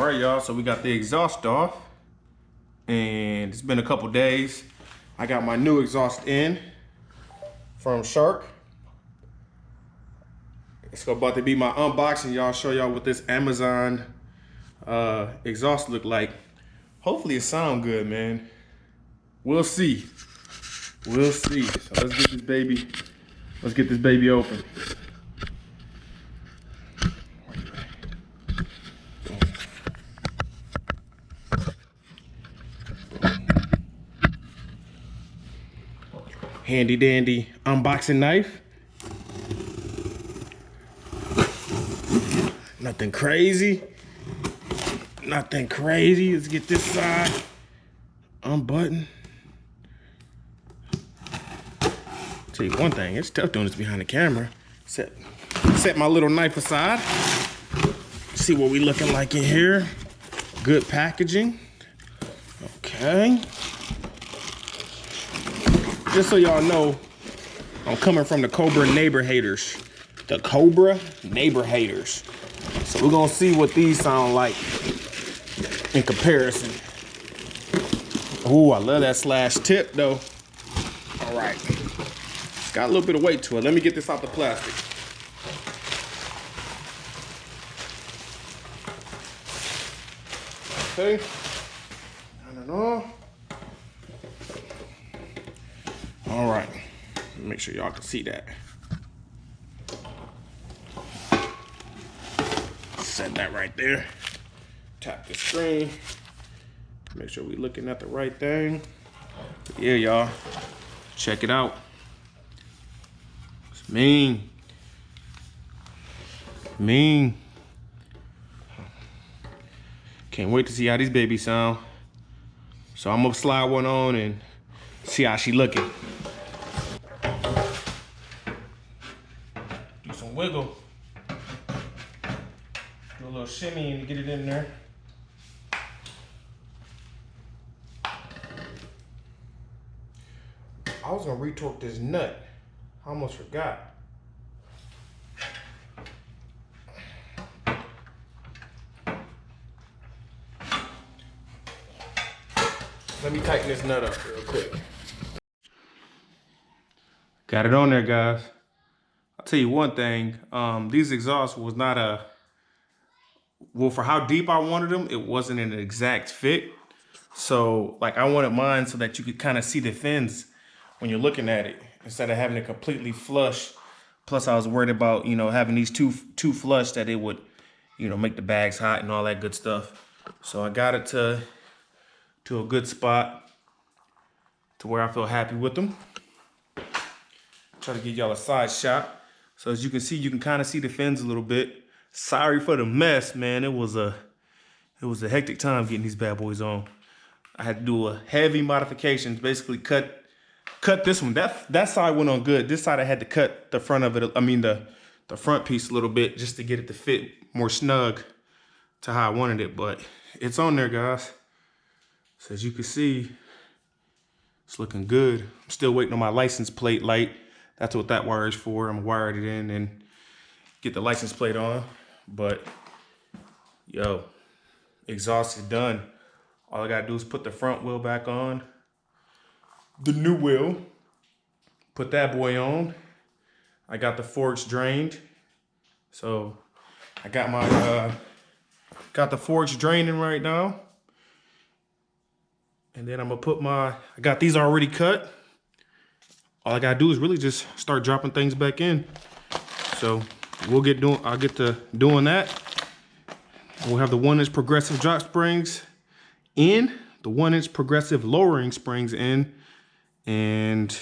All right, y'all, so we got the exhaust off and it's been a couple days. I got my new exhaust in from Shark. It's about to be my unboxing, y'all. Show y'all what this Amazon exhaust look like. Hopefully it sound good, man. We'll see. We'll see. So let's get this baby open. Handy dandy unboxing knife. Nothing crazy. Nothing crazy. Let's get this side unbuttoned. Tell you one thing, it's tough doing this behind the camera. Set my little knife aside. See what we looking like in here. Good packaging. Okay. Just so y'all know, I'm coming from the Cobra neighbor haters. The Cobra neighbor haters. So we're gonna see what these sound like in comparison. Ooh, I love that slash tip though. All right, it's got a little bit of weight to it. Let me get this out the plastic. Okay, I don't know. All right, make sure y'all can see that. Set that right there. Tap the screen. Make sure we're looking at the right thing. Yeah, y'all, check it out. It's mean. Mean. Can't wait to see how these babies sound. So I'm gonna slide one on and see how she looking. Do some wiggle. Do a little shimmy and get it in there. I was gonna retorque this nut. I almost forgot. Let me tighten this nut up real quick. Got it on there, guys. I'll tell you one thing. These exhausts was not well, for how deep I wanted them, it wasn't an exact fit. So, like, I wanted mine so that you could kind of see the fins when you're looking at it, instead of having it completely flush. Plus, I was worried about, you know, having these too flush that it would, you know, make the bags hot and all that good stuff. So I got it to a good spot to where I feel happy with them. Try to give y'all a side shot. So as you can see, you can kind of see the fins a little bit. Sorry for the mess, man. It was a hectic time getting these bad boys on. I had to do a heavy modifications, basically cut this one. That side went on good. This side I had to cut the front of it, I mean the front piece a little bit just to get it to fit more snug to how I wanted it, but it's on there, guys. So as you can see, it's looking good. I'm still waiting on my license plate light. That's what that wire is for. I'm gonna wire it in and get the license plate on. But yo, exhaust is done. All I gotta do is put the front wheel back on. The new wheel. Put that boy on. I got the forks drained. So I got my got the forks draining right now. And then I'm gonna put I got these already cut. All I gotta do is really just start dropping things back in. So I'll get to doing that. We'll have the 1-inch progressive drop springs in, the 1-inch progressive lowering springs in, and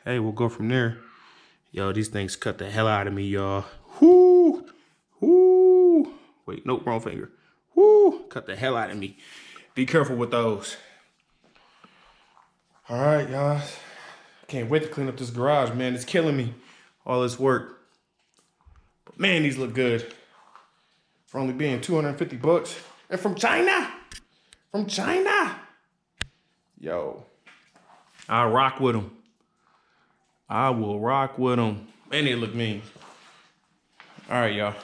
hey, we'll go from there. Yo, these things cut the hell out of me, y'all. Whoo, whoo. Wait, nope, wrong finger. Whoo, cut the hell out of me. Be careful with those. All right, y'all. Can't wait to clean up this garage, man. It's killing me, all this work. But man, these look good. For only being 250 bucks. And from China. From China. Yo, I rock with them. I will rock with them. Man, they look mean. All right, y'all.